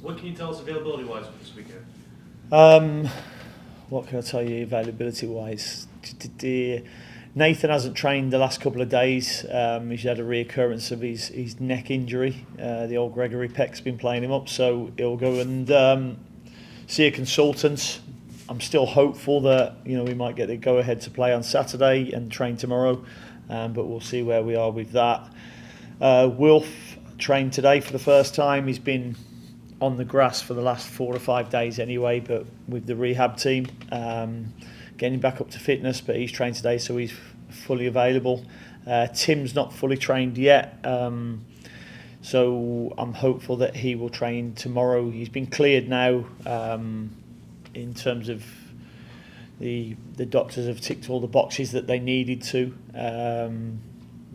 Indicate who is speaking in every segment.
Speaker 1: What can you tell us availability-wise for this weekend?
Speaker 2: What can I tell you availability-wise? Nathan hasn't trained the last couple of days. He's had a reoccurrence of his neck injury. The old Gregory Peck's been playing him up, so he'll go and see a consultant. I'm still hopeful that we might get the go-ahead to play on Saturday and train tomorrow, but we'll see where we are with that. Wilf trained today for the first time. He's been on the grass for the last 4 or 5 days anyway, but with the rehab team, getting back up to fitness, but he's trained today, so he's fully available. Tim's not fully trained yet, so I'm hopeful that he will train tomorrow. He's been cleared now. In terms of the doctors have ticked all the boxes that they needed to,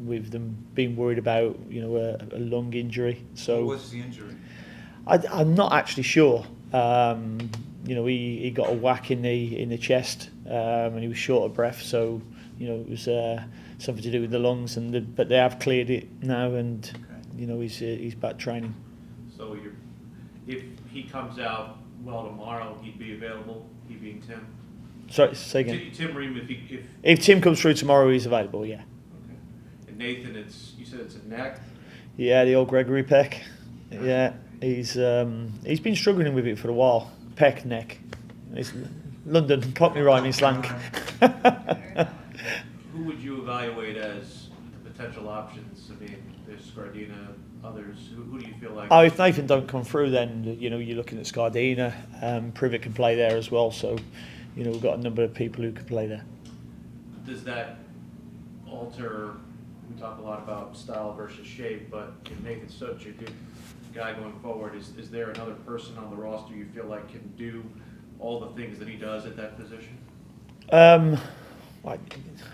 Speaker 2: with them being worried about a lung injury. So
Speaker 3: what was the injury?
Speaker 2: I'm not actually sure. He got a whack in the chest, and he was short of breath. So it was something to do with the lungs, but they have cleared it now, and he's back training.
Speaker 1: So if he comes out well tomorrow, he'd be available. He being Tim.
Speaker 2: Sorry, say again.
Speaker 1: Tim Ream,
Speaker 2: if Tim comes through tomorrow, he's available. Yeah.
Speaker 1: Okay. And Nathan, you said it's a neck.
Speaker 2: Yeah, the old Gregory Peck. Yeah, he's been struggling with it for a while. Peck neck. It's London Cockney rhyming slang.
Speaker 1: Who would you evaluate as the potential options? I mean, there's Scardina, others. Who do you feel like?
Speaker 2: Oh, if Nathan don't come through, then you're looking at Scardina. Privet can play there as well, so we've got a number of people who can play there.
Speaker 1: Does that alter? We talk a lot about style versus shape, but Nathan's such a good guy going forward. Is there another person on the roster you feel like can do all the things that he does at that position?
Speaker 2: I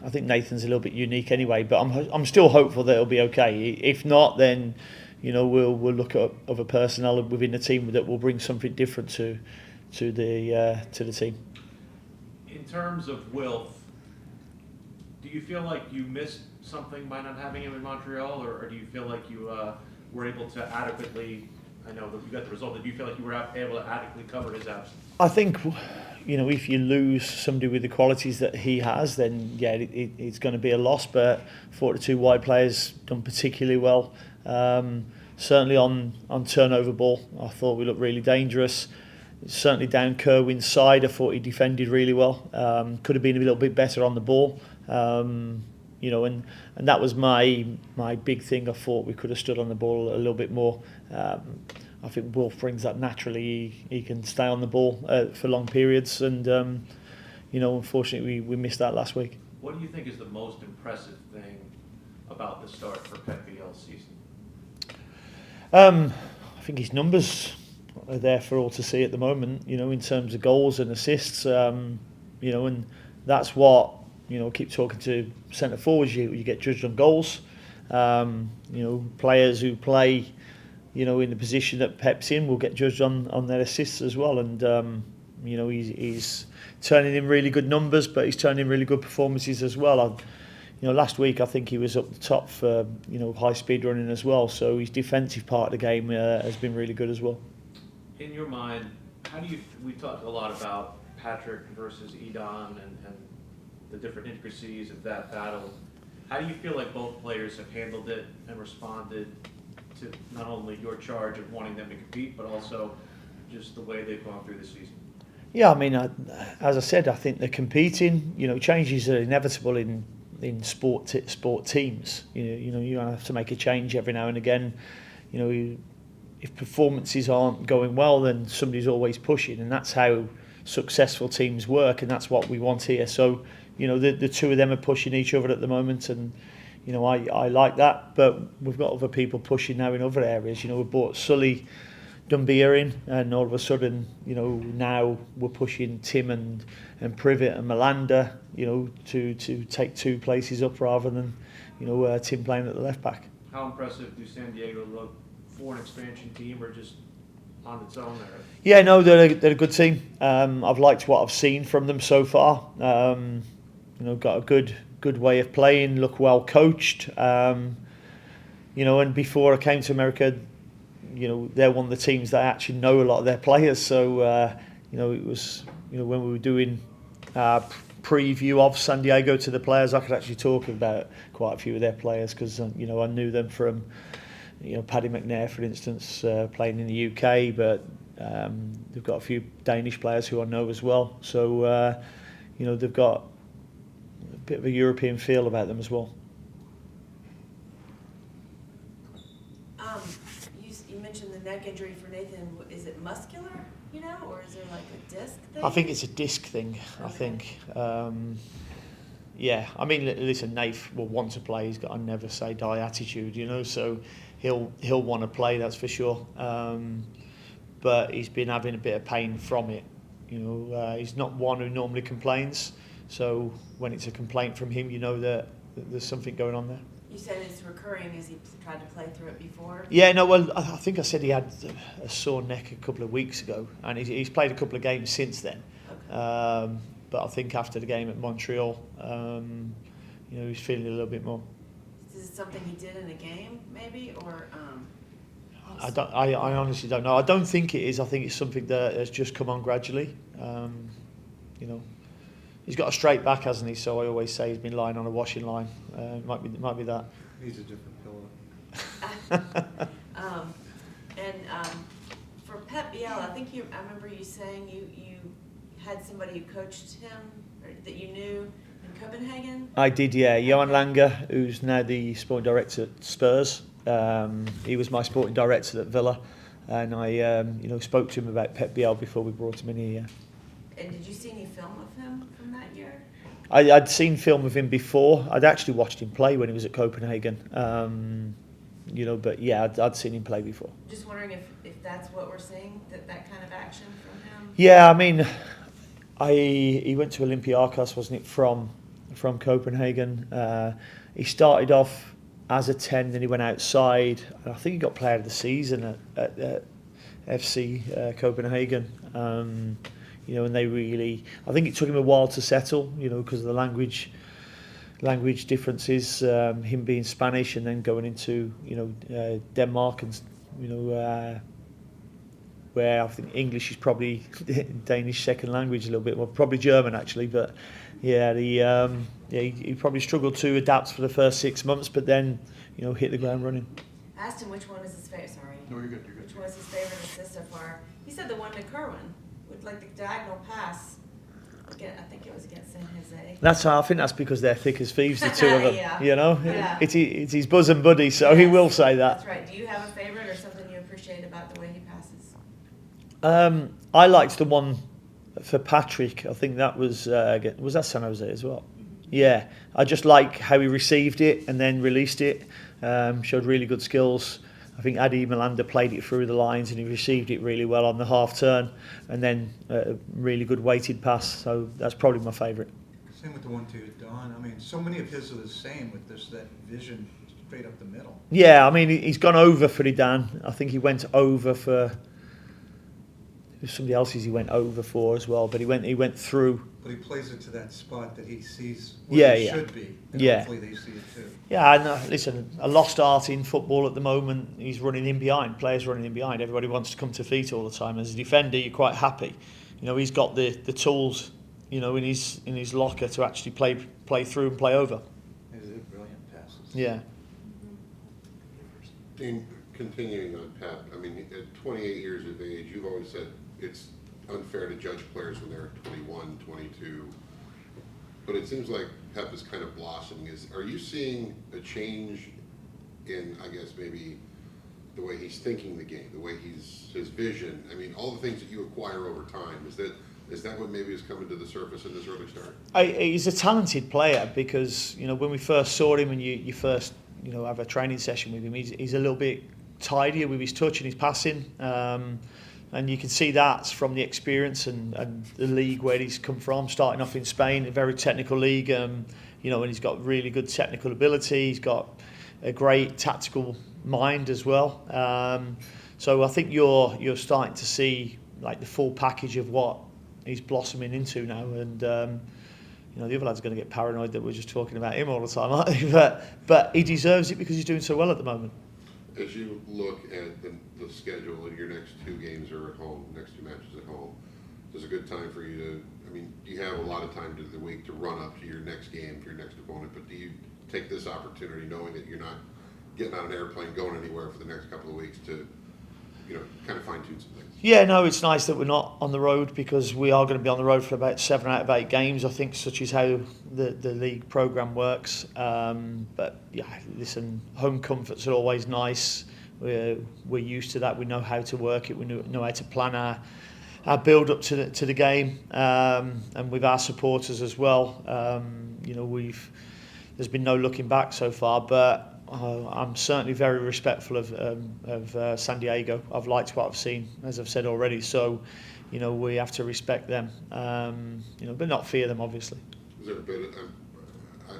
Speaker 2: think Nathan's a little bit unique anyway, but I'm still hopeful that it'll be okay. If not, then we'll look at other personnel within the team that will bring something different to the team.
Speaker 1: In terms of Wilf, do you feel like you missed something by not having him in Montreal, or do you feel like you were able to adequately? I know that you got the result. Did you feel like you were able to adequately cover his absence?
Speaker 2: I think, if you lose somebody with the qualities that he has, then yeah, it's going to be a loss. But I thought the two wide players done particularly well. Certainly on turnover ball, I thought we looked really dangerous. Certainly down Kerwin's side, I thought he defended really well. Could have been a little bit better on the ball. And that was my big thing. I thought we could have stood on the ball a little bit more. I think Wolf brings that naturally. He can stay on the ball for long periods, and unfortunately we missed that last week.
Speaker 1: What do you think is the most impressive thing about the start for Pep Biel's season?
Speaker 2: I think his numbers are there for all to see at the moment. In terms of goals and assists. And that's what. Keep talking to centre forwards. You get judged on goals. Players who play, in the position that Pep's in will get judged on their assists as well. And he's turning in really good numbers, but he's turning in really good performances as well. Last week I think he was up the top for high speed running as well. So his defensive part of the game has been really good as well.
Speaker 1: In your mind, we talked a lot about Patrick versus Edon and the different intricacies of that battle. How do you feel like both players have handled it and responded to not only your charge of wanting them to compete, but also just the way they've gone through the season?
Speaker 2: Yeah, I mean, as I said, I think they're competing. Changes are inevitable in sport teams. You have to make a change every now and again. If performances aren't going well, then somebody's always pushing, and that's how successful teams work, and that's what we want here. So, the two of them are pushing each other at the moment, and I like that. But we've got other people pushing now in other areas. We brought Sully Dumbier in, and all of a sudden, now we're pushing Tim and Privet and Malanda, to take two places up rather than, Tim playing at the left back.
Speaker 1: How impressive do San Diego look for an expansion team, or just on its own there?
Speaker 2: Yeah, no, they're a good team. I've liked what I've seen from them so far. Got a good way of playing, look well coached. And before I came to America, they're one of the teams that actually know a lot of their players. So it was when we were doing preview of San Diego to the players, I could actually talk about quite a few of their players because I knew them from Paddy McNair, for instance, playing in the UK, but they've got a few Danish players who I know as well. So they've got a bit of a European feel about them as well.
Speaker 3: You mentioned the neck injury for Nathan. Is it muscular, or is there like a disc thing?
Speaker 2: I think it's a disc thing. Okay. I think. I mean, listen, Nath will want to play. He's got a never say die attitude, so he'll want to play. That's for sure. But he's been having a bit of pain from it. He's not one who normally complains. So when it's a complaint from him, that there's something going on there.
Speaker 3: You said it's recurring. Has he tried to play through it before?
Speaker 2: Yeah, no, well, I think I said he had a sore neck a couple of weeks ago, and he's played a couple of games since then. Okay. But I think after the game at Montreal, he's feeling a little bit more.
Speaker 3: Is it something he did in a game, maybe, or?
Speaker 2: I honestly don't know. I don't think it is. I think it's something that has just come on gradually. He's got a straight back, hasn't he? So I always say he's been lying on a washing line. Might be that.
Speaker 4: He's a different pillow.
Speaker 3: For Pep Biel, I remember you saying you had somebody who coached him or that you knew in Copenhagen.
Speaker 2: I did, yeah. Johan Langer, who's now the sporting director at Spurs. He was my sporting director at Villa, and I spoke to him about Pep Biel before we brought him in here.
Speaker 3: And did you see any film of him from that year?
Speaker 2: I'd seen film of him before. I'd actually watched him play when he was at Copenhagen. But yeah, I'd seen him play before.
Speaker 3: Just wondering if that's what we're seeing, that kind of action from him?
Speaker 2: Yeah, I mean, he went to Olympiacos, wasn't it, from Copenhagen. He started off as a 10, then he went outside. And I think he got player of the season at FC Copenhagen. And they really, I think it took him a while to settle, because of the language differences, him being Spanish and then going into, Denmark and, where I think English is probably Danish second language a little bit, well, probably German actually, but yeah, he probably struggled to adapt for the first 6 months, but then, hit the ground running.
Speaker 3: I asked him which one is his favorite,
Speaker 4: No, you're good.
Speaker 3: Which one is his favorite assist so far? He said the one to Kerwin. With like the diagonal pass, again, I think it was against San Jose.
Speaker 2: I think that's because they're thick as thieves, the two of them.
Speaker 3: Yeah.
Speaker 2: Yeah. It's his bosom buddy, so yes. He will say that.
Speaker 3: That's right. Do you have a favorite or something you appreciate about the way he passes?
Speaker 2: I liked the one for Patrick. I think that was that San Jose as well. Yeah, I just like how he received it and then released it. Showed really good skills. I think Adi Melander played it through the lines and he received it really well on the half turn, and then a really good weighted pass. So that's probably my favourite.
Speaker 4: Same with the one to Don. I mean, so many of his are the same with that vision straight up the middle.
Speaker 2: Yeah, I mean, he's gone over for Dan. I think he went over for somebody else's. He went over for as well, but he went through.
Speaker 4: But he plays it to that spot that he sees where it should be. And hopefully they see it too.
Speaker 2: Yeah, and listen, a lost art in football at the moment. He's running in behind. Players running in behind. Everybody wants to come to feet all the time. As a defender, you're quite happy. He's got the tools, in his locker to actually play through and play over.
Speaker 4: These are brilliant passes.
Speaker 2: Yeah.
Speaker 5: Dean, continuing on Pep, I mean, at 28 years of age, you've always said it's unfair to judge players when they're 21, 22. But it seems like Pep is kind of blossoming. Are you seeing a change in, I guess, maybe the way he's thinking the game, the way his vision? I mean, all the things that you acquire over time. Is that what maybe is coming to the surface in this early start?
Speaker 2: He's a talented player because, when we first saw him and you first, have a training session with him, he's a little bit tidier with his touch and his passing. And you can see that's from the experience and the league where he's come from, starting off in Spain, a very technical league, and he's got really good technical ability. He's got a great tactical mind as well. So I think you're starting to see like the full package of what he's blossoming into now. And the other lad's going to get paranoid that we're just talking about him all the time, aren't they? But he deserves it because he's doing so well at the moment.
Speaker 5: As you look at the schedule, and your next 2 games are at home, next 2 matches at home, is a good time for you to, I mean, you have a lot of time during the week to run up to your next game, to your next opponent, but do you take this opportunity knowing that you're not getting on an airplane going anywhere for the next couple of weeks to, kind of fine tune some things?
Speaker 2: Yeah, no, it's nice that we're not on the road because we are going to be on the road for about 7 out of 8 games. I think such is how the league programme works. But yeah, listen, home comforts are always nice. We're used to that. We know how to work it. We know how to plan our build up to the game, and with our supporters as well. There's been no looking back so far, but I'm certainly very respectful of San Diego. I've liked what I've seen, as I've said already. So, we have to respect them, but not fear them, obviously.
Speaker 5: Is there a bit of,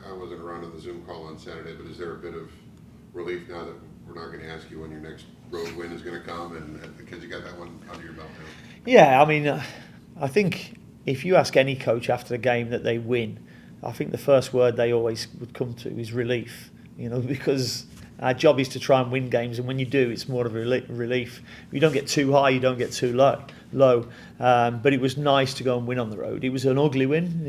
Speaker 5: I wasn't around on the Zoom call on Saturday, but is there a bit of relief now that we're not going to ask you when your next road win is going to come, and because you got that one under your belt now?
Speaker 2: Yeah, I mean, I think if you ask any coach after the game that they win, I think the first word they always would come to is relief. Because our job is to try and win games, and when you do, it's more of a relief. You don't get too high, you don't get too low. But it was nice to go and win on the road. It was an ugly win,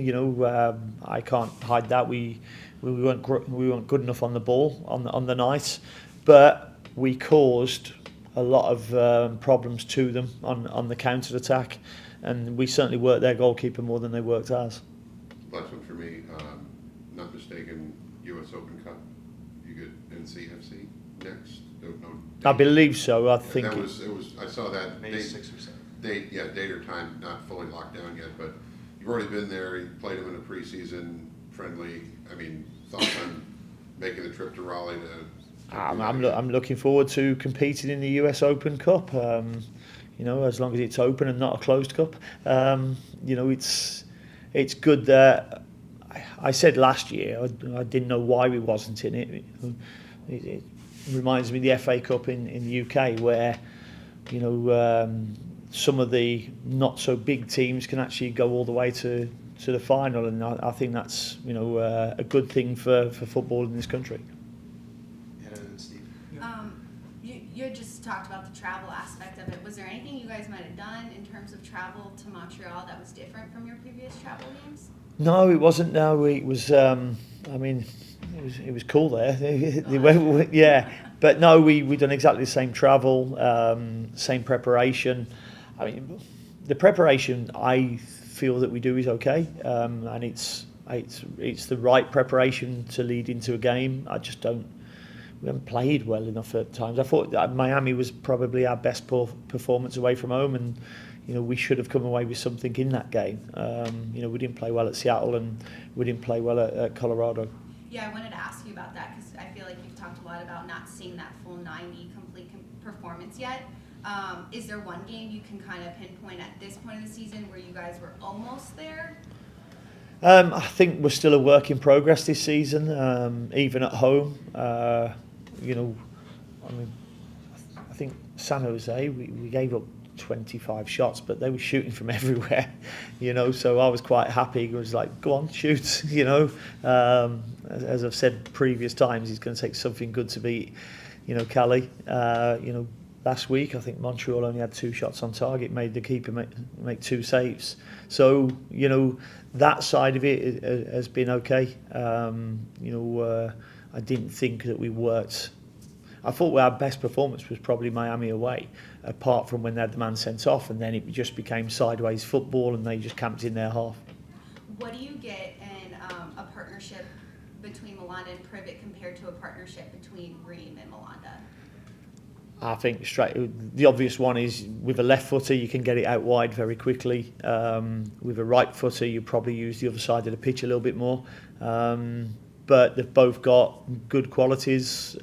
Speaker 2: I can't hide that. We weren't good enough on the ball on the night, but we caused a lot of problems to them on the counter attack, and we certainly worked their goalkeeper more than they worked ours.
Speaker 5: Last one for me, not mistaken, U.S. Open Cup. You get NCFC next? No,
Speaker 2: I believe so. I
Speaker 5: yeah,
Speaker 2: think
Speaker 5: it was. I saw that
Speaker 1: May
Speaker 5: date,
Speaker 1: 6 or 7.
Speaker 5: date or time not fully locked down yet, but you've already been there. You played them in a preseason friendly. I mean, thoughts on making the trip to Raleigh to
Speaker 2: I'm looking forward to competing in the US Open Cup. As long as it's open and not a closed cup. It's good that I said last year I didn't know why we wasn't in it. It reminds me of the FA Cup in the UK where some of the not so big teams can actually go all the way to the final, and I think that's a good thing for football in this country.
Speaker 1: And Steve.
Speaker 6: You had just talked about the travel aspect of it. Was there anything you guys might have done in terms of travel to Montreal that was different from your previous travel games?
Speaker 2: No, it wasn't. No, it was. It was cool there. Yeah, but no, we done exactly the same travel, same preparation. I mean, the preparation I feel that we do is okay, and it's the right preparation to lead into a game. I just don't. We haven't played well enough at times. I thought that Miami was probably our best performance away from home, and we should have come away with something in that game. We didn't play well at Seattle, and we didn't play well at Colorado.
Speaker 6: Yeah, I wanted to ask you about that because I feel like you've talked a lot about not seeing that full 90 complete performance yet. Is there one game you can kind of pinpoint at this point of the season where you guys were almost there?
Speaker 2: I think we're still a work in progress this season, even at home. I think San Jose, we gave up 25 shots, but they were shooting from everywhere, so I was quite happy. It was like, go on, shoot, as I've said previous times, it's going to take something good to beat, Cali. Last week, I think Montreal only had 2 shots on target, made the keeper make 2 saves. So, that side of it has been okay. I didn't think that we worked. I thought our best performance was probably Miami away, apart from when they had the man sent off, and then it just became sideways football, and they just camped in their half.
Speaker 6: What do you get in a partnership between Malanda and Privet compared to a partnership between Ream and Malanda?
Speaker 2: I think the obvious one is with a left footer you can get it out wide very quickly. With a right footer you probably use the other side of the pitch a little bit more. But they've both got good qualities.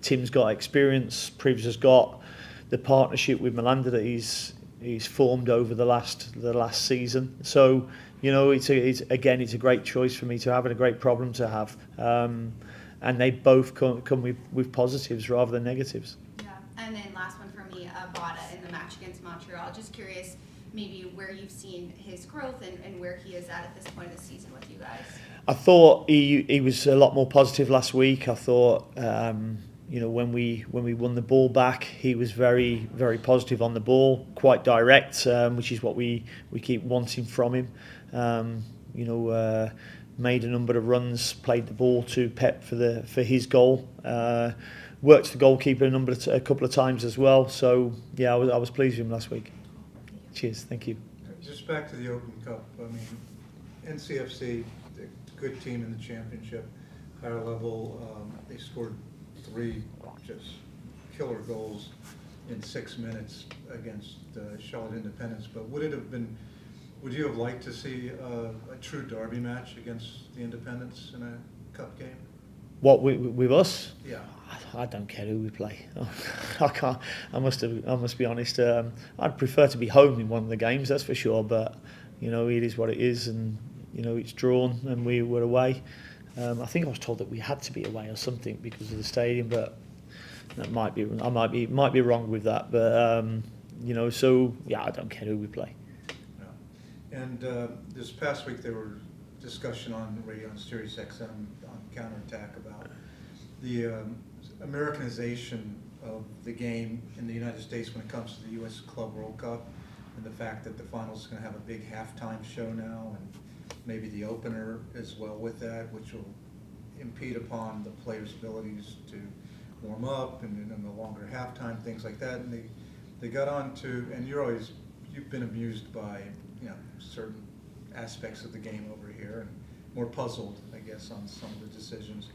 Speaker 2: Tim's got experience. Privs has got the partnership with Malanda that he's formed over the last season. So it's a great choice for me to have and a great problem to have. And they both come with positives rather than negatives.
Speaker 6: And then last one for me, Bada in the match against Montreal. Just curious maybe where you've seen his growth and where he is at this point of the season with you guys.
Speaker 2: I thought he was a lot more positive last week. I thought when we won the ball back, he was very, very positive on the ball, quite direct, which is what we keep wanting from him. Made a number of runs, played the ball to Pep for his goal. Worked the goalkeeper a couple of times as well. So yeah, I was pleased with him last week. Cheers, thank you.
Speaker 4: Just back to the Open Cup. I mean, NCFC, a good team in the championship, higher level. They scored 3 just killer goals in 6 minutes against Charlotte Independence. But would you have liked to see a true derby match against the Independents in a cup game?
Speaker 2: What with us?
Speaker 4: Yeah.
Speaker 2: I don't care who we play. I can't. I must be honest. I'd prefer to be home in one of the games, that's for sure. But it is what it is, and it's drawn, and we were away. I think I was told that we had to be away or something because of the stadium, but that might be. I might be wrong with that. But so yeah, I don't care who we play.
Speaker 4: No. And this past week there were discussion on the radio and Sirius XM on Counterattack about the Americanization of the game in the United States when it comes to the U.S. Club World Cup, and the fact that the finals is going to have a big halftime show now, and maybe the opener as well with that, which will impede upon the players' abilities to warm up and the longer halftime, things like that. And they got on to, and you've been amused by certain aspects of the game over here, and more puzzled, I guess, on some of the decisions.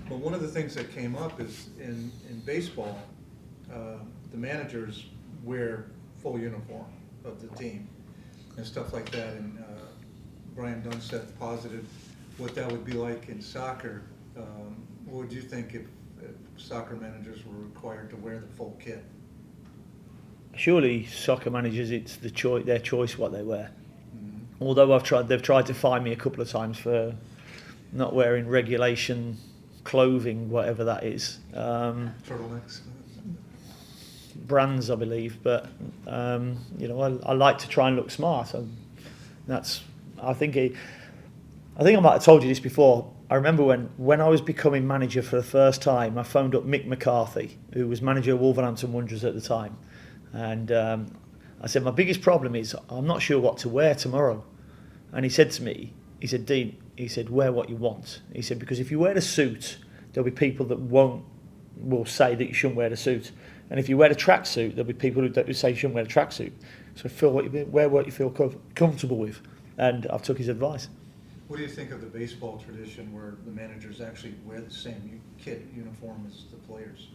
Speaker 4: But one of the things that came up is in baseball, the managers wear full uniform of the team and stuff like that. And Brian Dunstep posited what that would be like in soccer. What would you think if soccer managers were required to wear the full kit?
Speaker 2: Surely soccer managers, it's their choice what they wear. Mm-hmm. Although they've tried to fine me a couple of times for not wearing regulation clothing, whatever that is.
Speaker 4: Turtlenecks.
Speaker 2: Brands, I believe, but I like to try and look smart. I think I might have told you this before. I remember when I was becoming manager for the first time, I phoned up Mick McCarthy, who was manager of Wolverhampton Wanderers at the time, and I said, my biggest problem is I'm not sure what to wear tomorrow. And he said to me, he said, Dean, he said, wear what you want. He said, because if you wear a suit, there'll be people that will say that you shouldn't wear the suit. And if you wear a tracksuit, there'll be people who say you shouldn't wear a tracksuit. So wear what you feel comfortable with. And I've took his advice.
Speaker 4: What do you think of the baseball tradition where the managers actually wear the same kit uniform as the players?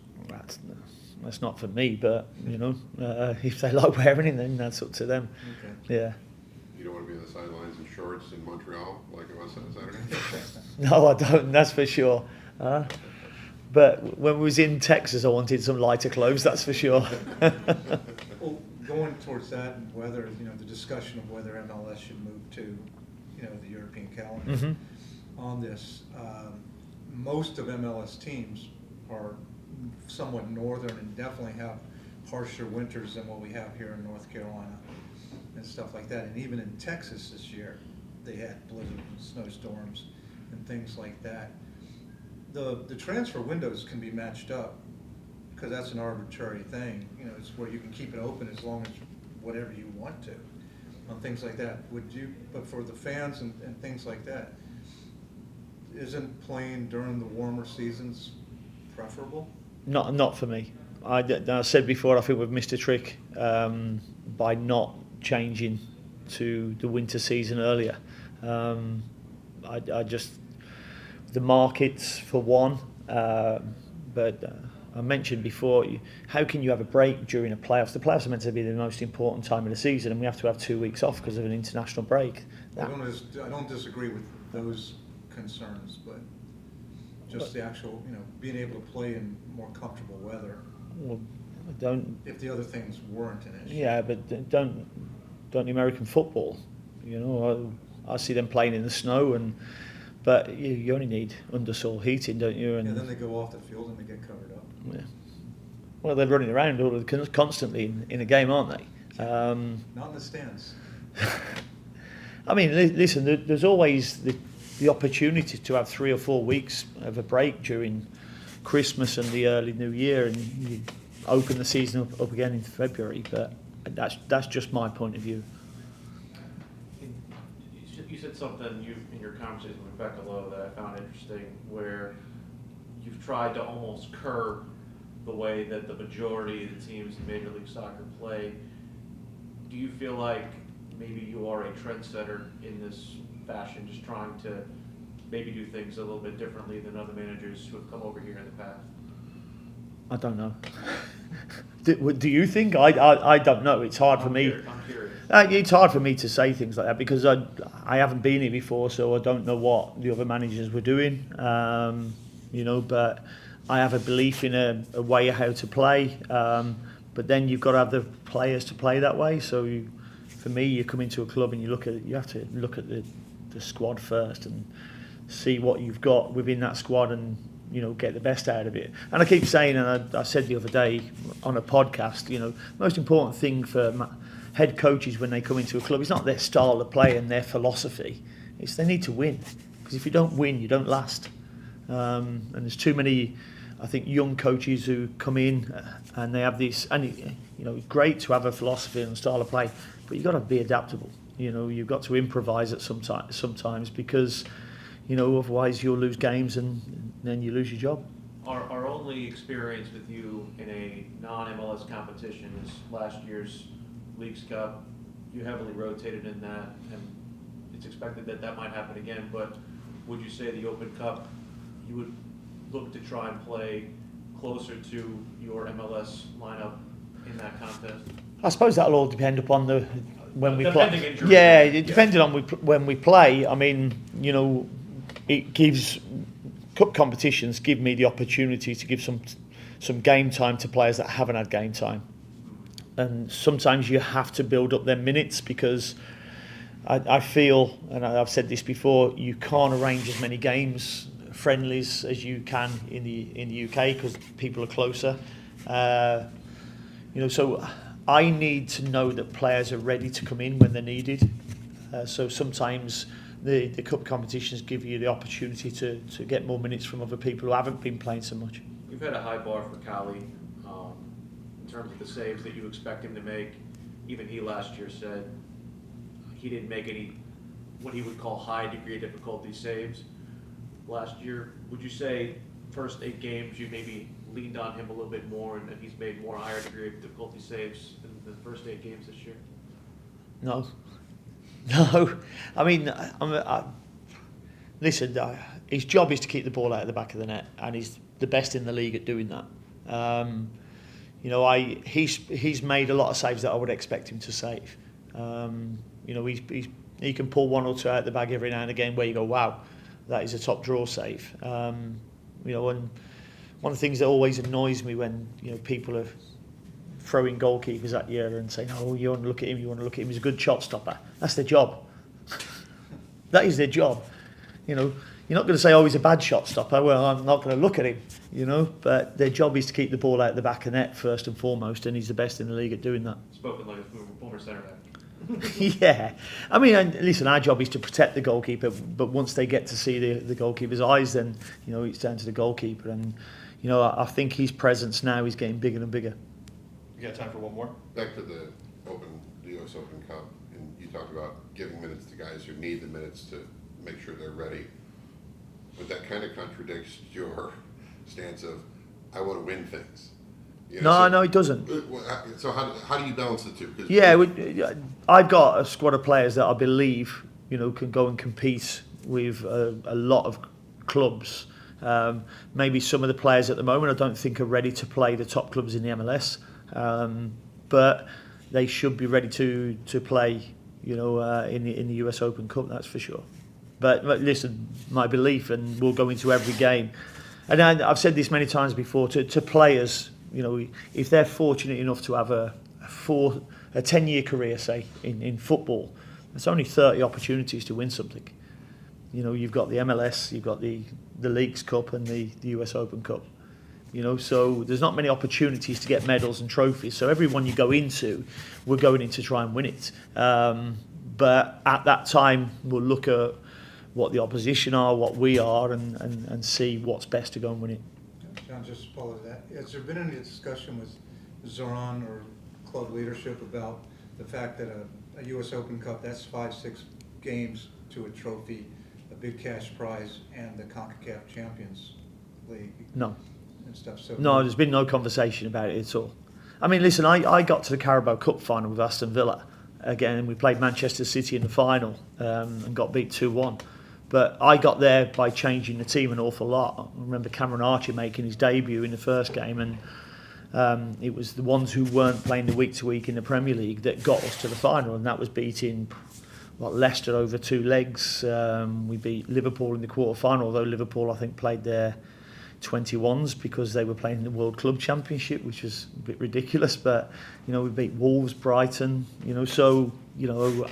Speaker 2: That's not for me, but if they like wearing it, then that's up to them.
Speaker 4: Okay.
Speaker 2: Yeah.
Speaker 5: You don't want to be on the sidelines in shorts in Montreal like it was on Saturday?
Speaker 2: No, I don't. That's for sure. But when we was in Texas, I wanted some lighter clothes. That's for sure.
Speaker 4: Well, going towards that and whether the discussion of whether MLS should move to the European calendar
Speaker 2: Mm-hmm.
Speaker 4: on this, most of MLS teams are somewhat northern and definitely have harsher winters than what we have here in North Carolina and stuff like that. And even in Texas this year, they had blizzards and snowstorms and things like that. The transfer windows can be matched up because that's an arbitrary thing. It's where you can keep it open as long as whatever you want to on things like that. But for the fans and things like that, isn't playing during the warmer seasons preferable?
Speaker 2: Not for me. I said before, I think we've missed a trick by not changing to the winter season earlier. I just the markets for one, but I mentioned before, how can you have a break during a playoffs? The playoffs are meant to be the most important time of the season, and we have to have 2 weeks off because of an international break.
Speaker 4: I don't disagree with those concerns, but just the actual, being able to play in more comfortable weather.
Speaker 2: Well,
Speaker 4: if the other things weren't an issue.
Speaker 2: Yeah, but don't the American football. I see them playing in the snow, but you only need undersoil heating, don't you? And
Speaker 4: then they go off the field and they get covered up.
Speaker 2: Yeah. Well, they're running around constantly in a game, aren't they?
Speaker 4: Not in the stands.
Speaker 2: I mean, listen, there's always the opportunity to have 3 or 4 weeks of a break during Christmas and the early New Year, and you open the season up again in February. But that's just my point of view.
Speaker 1: You said something in your conversation with Becca Lowe that I found interesting, where you've tried to almost curb the way that the majority of the teams in Major League Soccer play. Do you feel like maybe you are a trendsetter in this fashion, just trying to maybe do things a little bit differently than other managers who have come over here in the past?
Speaker 2: I don't know. Do you think? I don't know. It's hard for me.
Speaker 1: I'm curious.
Speaker 2: It's hard for me to say things like that because I haven't been here before, so I don't know what the other managers were doing. But I have a belief in a way of how to play. But then you've got to have the players to play that way. So for me, you come into a club and you have to look at the squad first and see what you've got within that squad and get the best out of it. And I keep saying, and I said the other day on a podcast, most important thing for head coaches when they come into a club is not their style of play and their philosophy. It's they need to win, because if you don't win, you don't last. And there's too many, I think, young coaches who come in and they have this, and it's great to have a philosophy and style of play, but you've got to be adaptable. You've got to improvise at sometimes because otherwise you'll lose games and then you lose your job.
Speaker 1: Our only experience with you in a non-MLS competition is last year's Leagues Cup. You heavily rotated in that, and it's expected that might happen again, but would you say the Open Cup, you would look to try and play closer to your MLS lineup in that contest?
Speaker 2: I suppose that'll all depend upon when we play.
Speaker 1: Injury.
Speaker 2: Yeah, it depending on when we play. I mean, it gives cup competitions give me the opportunity to give some game time to players that haven't had game time, and sometimes you have to build up their minutes because I feel, and I've said this before, you can't arrange as many games, friendlies, as you can in the UK because people are closer. So I need to know that players are ready to come in when they're needed. So sometimes the cup competitions give you the opportunity to get more minutes from other people who haven't been playing so much.
Speaker 1: You've had a high bar for Cali in terms of the saves that you expect him to make. Even he last year said he didn't make any what he would call high degree of difficulty saves last year. Would you say first 8 games you maybe leaned on him a little bit more and he's made more higher degree of difficulty saves than the first 8 games this year?
Speaker 2: No. I mean, listen, his job is to keep the ball out of the back of the net, and he's the best in the league at doing that. He's made a lot of saves that I would expect him to save. He can pull 1 or 2 out the bag every now and again where you go, wow, that is a top draw save. And one of the things that always annoys me when people are throwing goalkeepers at you and saying, oh, you want to look at him, he's a good shot stopper. That's their job. That is their job. You're not going to say, oh, he's a bad shot stopper. Well, I'm not going to look at him, but their job is to keep the ball out of the back of the net first and foremost, and he's the best in the league at doing that.
Speaker 1: Spoken like a former centre back.
Speaker 2: Yeah. I mean, and listen, our job is to protect the goalkeeper, but once they get to see the goalkeeper's eyes, then, it's down to the goalkeeper. And, I think his presence now is getting bigger and bigger.
Speaker 7: You got time for one more?
Speaker 5: Back to the US Open Cup, and you talked about giving minutes to guys who need the minutes to make sure they're ready. But that kind of contradicts your stance of, I want to win things.
Speaker 2: No, it doesn't.
Speaker 5: So how do you balance the two?
Speaker 2: Yeah, I've got a squad of players that I believe, can go and compete with a lot of clubs. Maybe some of the players at the moment I don't think are ready to play the top clubs in the MLS. But they should be ready to play, in the US Open Cup, that's for sure. But listen, my belief, and we'll go into every game, and I've said this many times before, to players, if they're fortunate enough to have a 10-year career, say, in football, there's only 30 opportunities to win something. You've got the MLS, you've got the Leagues Cup and the US Open Cup. So there's not many opportunities to get medals and trophies. So everyone you go into, we're going in to try and win it. But at that time, we'll look at what the opposition are, what we are, and see what's best to go and win it.
Speaker 4: John, just to follow that, has there been any discussion with Zoran or club leadership about the fact that a US Open Cup, that's 5-6 games to a trophy, a big cash prize, and the CONCACAF Champions League
Speaker 2: No.
Speaker 4: and stuff? So
Speaker 2: No, there's been no conversation about it at all. I mean, listen, I got to the Carabao Cup final with Aston Villa. Again, we played Manchester City in the final and got beat 2-1. But I got there by changing the team an awful lot. I remember Cameron Archer making his debut in the first game, and it was the ones who weren't playing the week to week in the Premier League that got us to the final, and that was beating Leicester over 2 legs. We beat Liverpool in the quarter final, although Liverpool I think played their 21s because they were playing the World Club Championship, which was a bit ridiculous. But we beat Wolves, Brighton. So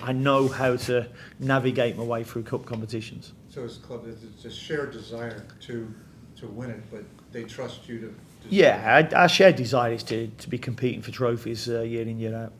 Speaker 2: I know how to navigate my way through cup competitions.
Speaker 4: So as a club, it's a shared desire to win it, but they trust you to
Speaker 2: Yeah, our shared desire is to be competing for trophies year in, year out.